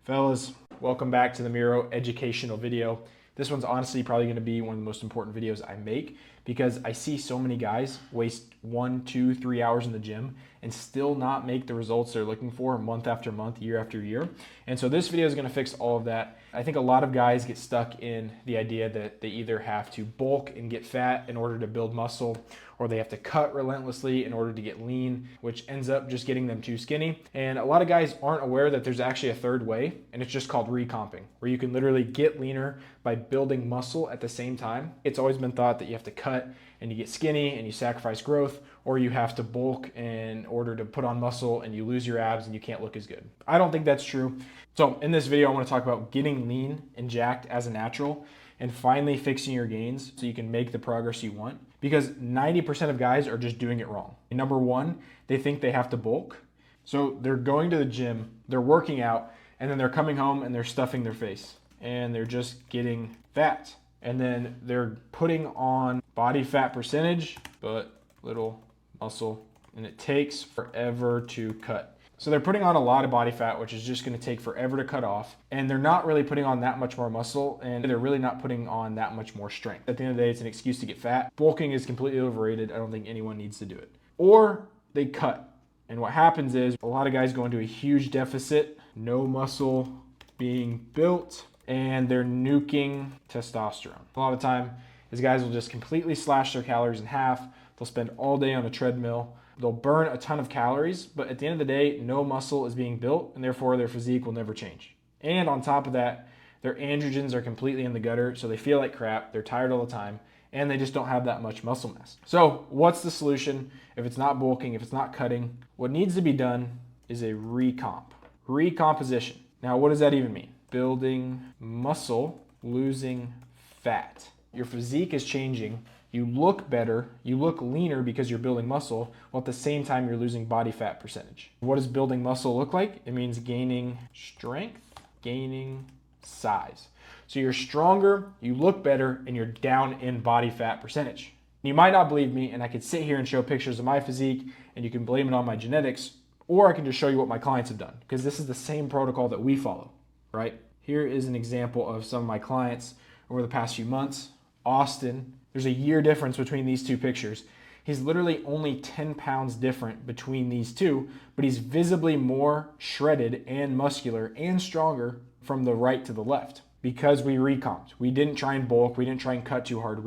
Fellas, welcome back to the Miro educational video. This one's honestly probably going to be one of the most important videos I make because I see so many guys waste 1, 2, 3 hours in the gym and still not make the results they're looking for month after month, year after year. And so this video is going to fix all of that. I think a lot of guys get stuck in the idea that they either have to bulk and get fat in order to build muscle, or they have to cut relentlessly in order to get lean, which ends up just getting them too skinny. And a lot of guys aren't aware that there's actually a third way, and it's just called recomping, where you can literally get leaner by building muscle at the same time. It's always been thought that you have to cut and you get skinny and you sacrifice growth, or you have to bulk in order to put on muscle and you lose your abs and you can't look as good. I don't think that's true. So in this video, I want to talk about getting lean and jacked as a natural and finally fixing your gains so you can make the progress you want, because 90% of guys are just doing it wrong. Number one, they think they have to bulk. So they're going to the gym, they're working out, and then they're coming home and they're stuffing their face and they're just getting fat. And then they're putting on body fat percentage, but little muscle, and it takes forever to cut. So they're putting on a lot of body fat, which is just going to take forever to cut off. And they're not really putting on that much more muscle, and they're really not putting on that much more strength. At the end of the day, it's an excuse to get fat. Bulking is completely overrated. I don't think anyone needs to do it. Or they cut. And what happens is a lot of guys go into a huge deficit, no muscle being built, and they're nuking testosterone. A lot of time, these guys will just completely slash their calories in half. They'll spend all day on a treadmill. They'll burn a ton of calories, but at the end of the day, no muscle is being built, and therefore their physique will never change. And on top of that, their androgens are completely in the gutter, so they feel like crap, they're tired all the time, and they just don't have that much muscle mass. So what's the solution? If it's not bulking, if it's not cutting, what needs to be done is a recomp, recomposition. Now, what does that even mean? Building muscle, losing fat. Your physique is changing. You look better, you look leaner because you're building muscle, while at the same time you're losing body fat percentage. What does building muscle look like? It means gaining strength, gaining size. So you're stronger, you look better, and you're down in body fat percentage. You might not believe me, and I could sit here and show pictures of my physique, and you can blame it on my genetics, or I can just show you what my clients have done, because this is the same protocol that we follow, right? Here is an example of some of my clients over the past few months. Austin, there's a year difference between these two pictures. He's literally only 10 pounds different between these two, but he's visibly more shredded and muscular and stronger from the right to the left because we recomped. We didn't try and bulk. We didn't try and cut too hard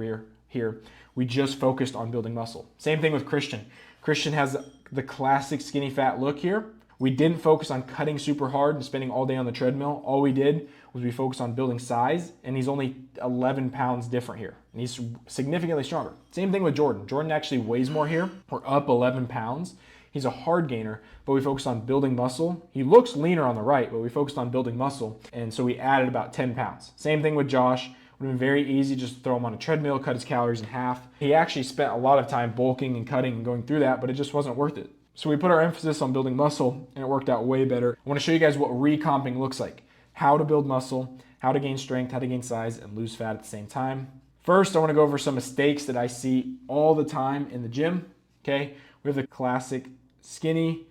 here. We just focused on building muscle. Same thing with Christian. Christian has the classic skinny fat look here. We didn't focus on cutting super hard and spending all day on the treadmill. All we did was we focused on building size, and he's only 11 pounds different here. And he's significantly stronger. Same thing with Jordan. Jordan actually weighs more here. We're up 11 pounds. He's a hard gainer, but we focused on building muscle. He looks leaner on the right, but we focused on building muscle, and so we added about 10 pounds. Same thing with Josh. It would have been very easy just to throw him on a treadmill, cut his calories in half. He actually spent a lot of time bulking and cutting and going through that, but it just wasn't worth it. So we put our emphasis on building muscle, and it worked out way better. I want to show you guys what recomping looks like. How to build muscle, how to gain strength, how to gain size, and lose fat at the same time. First, I want to go over some mistakes that I see all the time in the gym. Okay, we have the classic skinny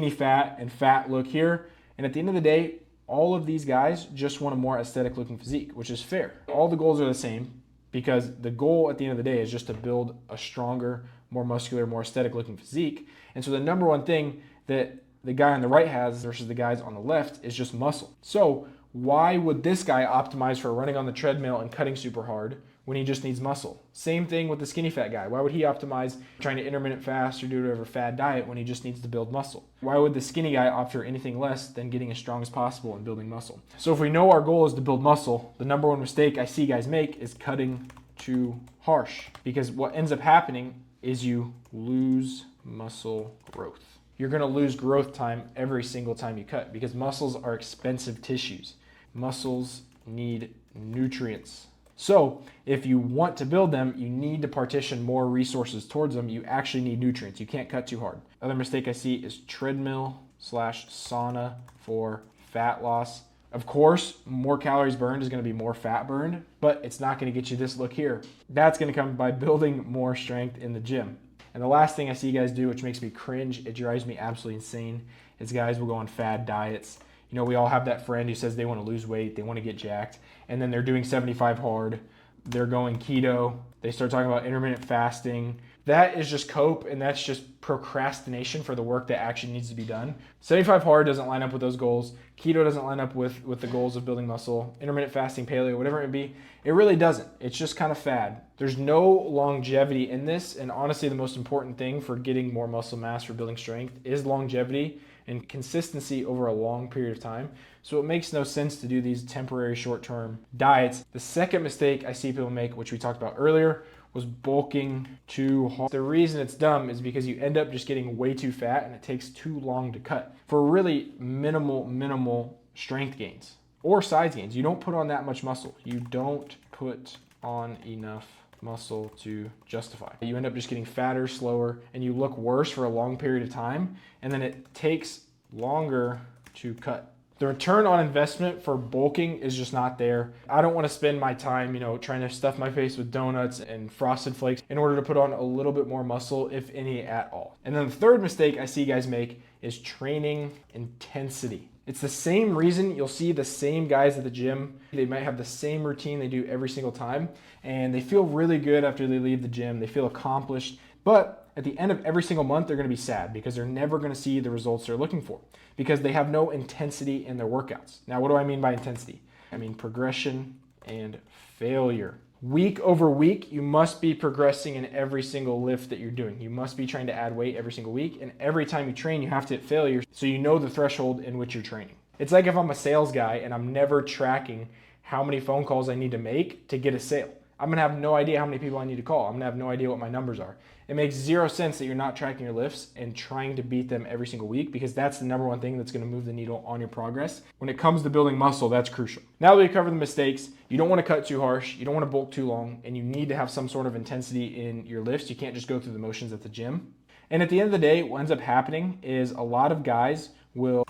fat, and fat look here. And at the end of the day, all of these guys just want a more aesthetic looking physique, which is fair. All the goals are the same because the goal at the end of the day is just to build a stronger, more muscular, more aesthetic looking physique. And so the number one thing that the guy on the right has versus the guys on the left is just muscle. So why would this guy optimize for running on the treadmill and cutting super hard when he just needs muscle? Same thing with the skinny fat guy. Why would he optimize trying to intermittent fast or do whatever fad diet when he just needs to build muscle? Why would the skinny guy opt for anything less than getting as strong as possible and building muscle? So if we know our goal is to build muscle, the number one mistake I see guys make is cutting too harsh, because what ends up happening is you lose muscle growth. You're going to lose growth time every single time you cut because muscles are expensive tissues. Muscles need nutrients. So if you want to build them, you need to partition more resources towards them. You actually need nutrients. You can't cut too hard. Other mistake I see is treadmill/sauna for fat loss. Of course, more calories burned is going to be more fat burned, but it's not going to get you this look here. That's going to come by building more strength in the gym. And the last thing I see guys do, which makes me cringe, it drives me absolutely insane, is guys will go on fad diets. You know, we all have that friend who says they want to lose weight, they want to get jacked, and then they're doing 75 hard, they're going keto, they start talking about intermittent fasting. That is just cope, and that's just procrastination for the work that actually needs to be done. 75 hard doesn't line up with those goals. Keto doesn't line up with the goals of building muscle. Intermittent fasting, paleo, whatever it may be, it really doesn't. It's just kind of fad. There's no longevity in this, and honestly, the most important thing for getting more muscle mass, for building strength, is longevity and consistency over a long period of time. So it makes no sense to do these temporary short-term diets. The second mistake I see people make, which we talked about earlier, was bulking too hard. The reason it's dumb is because you end up just getting way too fat and it takes too long to cut for really minimal strength gains or size gains. You don't put on that much muscle. You don't put on enough muscle to justify. You end up just getting fatter, slower, and you look worse for a long period of time, and then it takes longer to cut. The return on investment for bulking is just not there. I don't want to spend my time, trying to stuff my face with donuts and Frosted Flakes in order to put on a little bit more muscle, if any at all. And then the third mistake I see guys make is training intensity. It's the same reason you'll see the same guys at the gym. They might have the same routine they do every single time, and they feel really good after they leave the gym. They feel accomplished, but at the end of every single month, they're going to be sad because they're never going to see the results they're looking for because they have no intensity in their workouts. Now, what do I mean by intensity? I mean progression and failure. Week over week, you must be progressing in every single lift that you're doing. You must be trying to add weight every single week, and every time you train, you have to hit failure so you know the threshold in which you're training. It's like if I'm a sales guy and I'm never tracking how many phone calls I need to make to get a sale. I'm gonna have no idea how many people I need to call. I'm gonna have no idea what my numbers are. It makes zero sense that you're not tracking your lifts and trying to beat them every single week, because that's the number one thing that's gonna move the needle on your progress. When it comes to building muscle, that's crucial. Now that we covered the mistakes, you don't wanna cut too harsh, you don't wanna bulk too long, and you need to have some sort of intensity in your lifts. You can't just go through the motions at the gym. And at the end of the day, what ends up happening is a lot of guys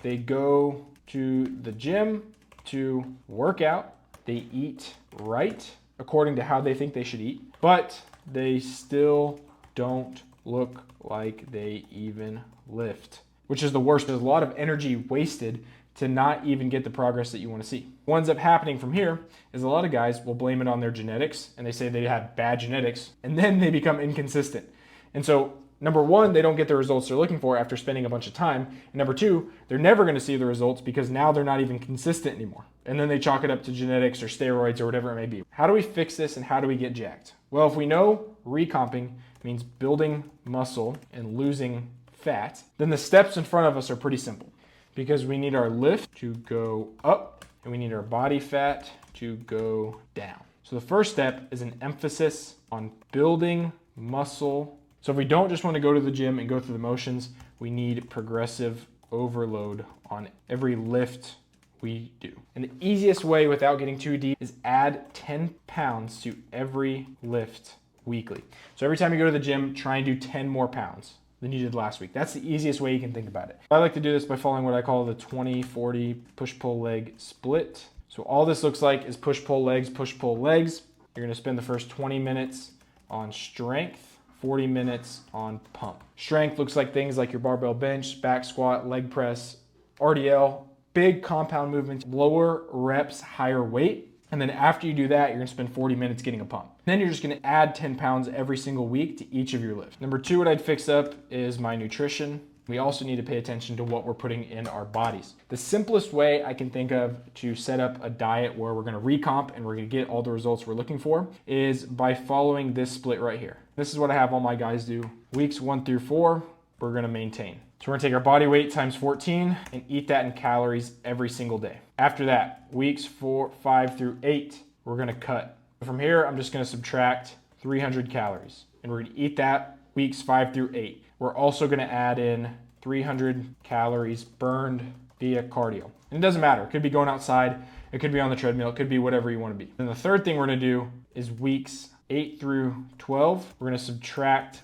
they go to the gym to work out, they eat right, according to how they think they should eat, but they still don't look like they even lift, which is the worst. There's a lot of energy wasted to not even get the progress that you want to see. What ends up happening from here is a lot of guys will blame it on their genetics, and they say they have bad genetics, and then they become inconsistent. And so number one, they don't get the results they're looking for after spending a bunch of time. And number two, they're never going to see the results because now they're not even consistent anymore. And then they chalk it up to genetics or steroids or whatever it may be. How do we fix this and how do we get jacked? Well, if we know recomping means building muscle and losing fat, then the steps in front of us are pretty simple, because we need our lift to go up and we need our body fat to go down. So the first step is an emphasis on building muscle. So if we don't just want to go to the gym and go through the motions, we need progressive overload on every lift we do. And the easiest way without getting too deep is add 10 pounds to every lift weekly. So every time you go to the gym, try and do 10 more pounds than you did last week. That's the easiest way you can think about it. I like to do this by following what I call the 20-40 push-pull leg split. So all this looks like is push-pull legs, push-pull legs. You're gonna spend the first 20 minutes on strength, 40 minutes on pump. Strength looks like things like your barbell bench, back squat, leg press, RDL, big compound movements, lower reps, higher weight. And then after you do that, you're gonna spend 40 minutes getting a pump. Then you're just gonna add 10 pounds every single week to each of your lifts. Number two, what I'd fix up is my nutrition. We also need to pay attention to what we're putting in our bodies. The simplest way I can think of to set up a diet where we're gonna recomp and we're gonna get all the results we're looking for is by following this split right here. This is what I have all my guys do. Weeks 1 through 4, we're gonna maintain. So we're gonna take our body weight times 14 and eat that in calories every single day. After that, weeks 4, 5 through 8, we're gonna cut. From here, I'm just gonna subtract 300 calories and we're gonna eat that weeks 5 through 8. We're also gonna add in 300 calories burned via cardio. And it doesn't matter, it could be going outside, it could be on the treadmill, it could be whatever you wanna be. And the third thing we're gonna do is weeks 8 through 12, we're gonna subtract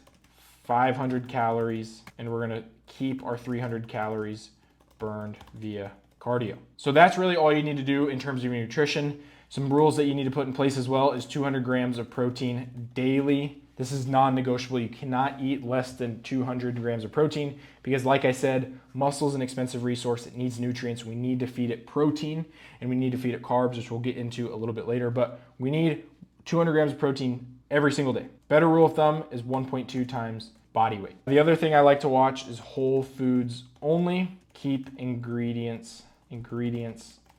500 calories and we're gonna keep our 300 calories burned via cardio. So that's really all you need to do in terms of your nutrition. Some rules that you need to put in place as well is 200 grams of protein daily This is non-negotiable. You cannot eat less than 200 grams of protein because, like I said, muscle is an expensive resource. It needs nutrients. We need to feed it protein and we need to feed it carbs, which we'll get into a little bit later, but we need 200 grams of protein every single day. Better rule of thumb is 1.2 times body weight. The other thing I like to watch is whole foods only. Keep ingredients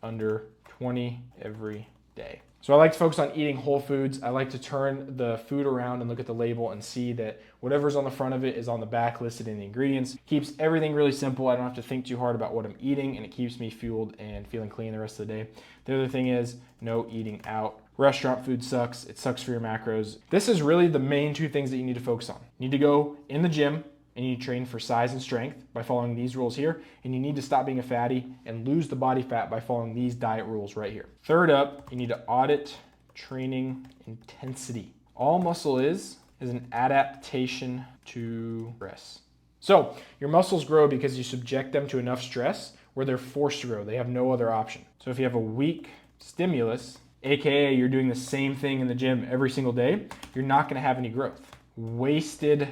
under 20 every day. So I like to focus on eating whole foods. I like to turn the food around and look at the label and see that whatever's on the front of it is on the back listed in the ingredients. Keeps everything really simple. I don't have to think too hard about what I'm eating, and it keeps me fueled and feeling clean the rest of the day. The other thing is no eating out. Restaurant food sucks. It sucks for your macros. This is really the main two things that you need to focus on. You need to go in the gym and you need to train for size and strength by following these rules here. And you need to stop being a fatty and lose the body fat by following these diet rules right here. Third up, you need to audit training intensity. All muscle is an adaptation to stress. So your muscles grow because you subject them to enough stress where they're forced to grow. They have no other option. So if you have a weak stimulus, AKA you're doing the same thing in the gym every single day, you're not gonna have any growth. Wasted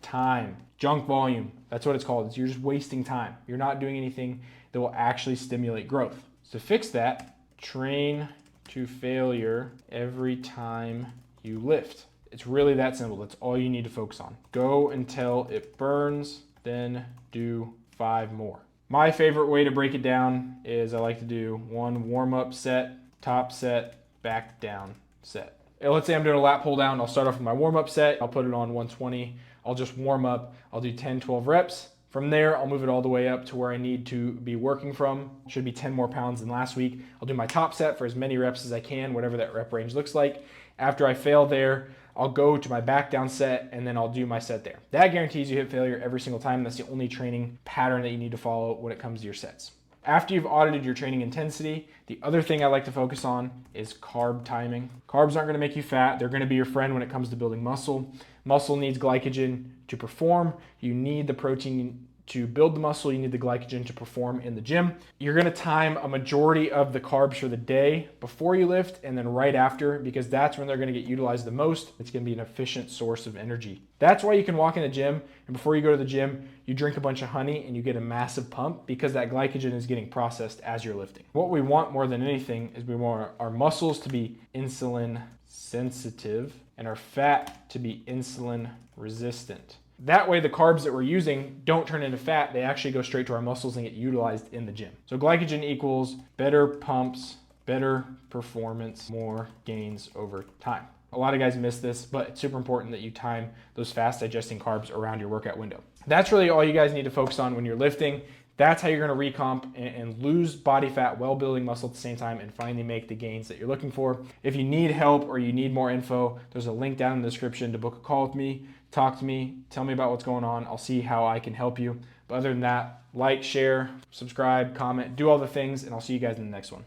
time. Junk volume, that's what it's called. You're just wasting time. You're not doing anything that will actually stimulate growth. So to fix that, train to failure every time you lift. It's really that simple. That's all you need to focus on. Go until it burns, then do 5 more. My favorite way to break it down is I like to do 1 warm-up set, top set, back down set. Let's say I'm doing a lat pull down. I'll start off with my warm-up set. I'll put it on 120. I'll just warm up. I'll do 10, 12 reps. From there, I'll move it all the way up to where I need to be working from. Should be 10 more pounds than last week. I'll do my top set for as many reps as I can, whatever that rep range looks like. After I fail there, I'll go to my back down set and then I'll do my set there. That guarantees you hit failure every single time. That's the only training pattern that you need to follow when it comes to your sets. After you've audited your training intensity, the other thing I like to focus on is carb timing. Carbs aren't gonna make you fat. They're gonna be your friend when it comes to building muscle. Muscle needs glycogen to perform. You need the protein to build the muscle. You need the glycogen to perform in the gym. You're gonna time a majority of the carbs for the day before you lift and then right after, because that's when they're gonna get utilized the most. It's gonna be an efficient source of energy. That's why you can walk in the gym and before you go to the gym, you drink a bunch of honey and you get a massive pump because that glycogen is getting processed as you're lifting. What we want more than anything is we want our muscles to be insulin sensitive and our fat to be insulin resistant. That way the carbs that we're using don't turn into fat, they actually go straight to our muscles and get utilized in the gym. So glycogen equals better pumps, better performance, more gains over time. A lot of guys miss this, but it's super important that you time those fast digesting carbs around your workout window. That's really all you guys need to focus on when you're lifting. That's how you're gonna recomp and lose body fat while building muscle at the same time and finally make the gains that you're looking for. If you need help or you need more info, there's a link down in the description to book a call with me, talk to me, tell me about what's going on. I'll see how I can help you. But other than that, like, share, subscribe, comment, do all the things, and I'll see you guys in the next one.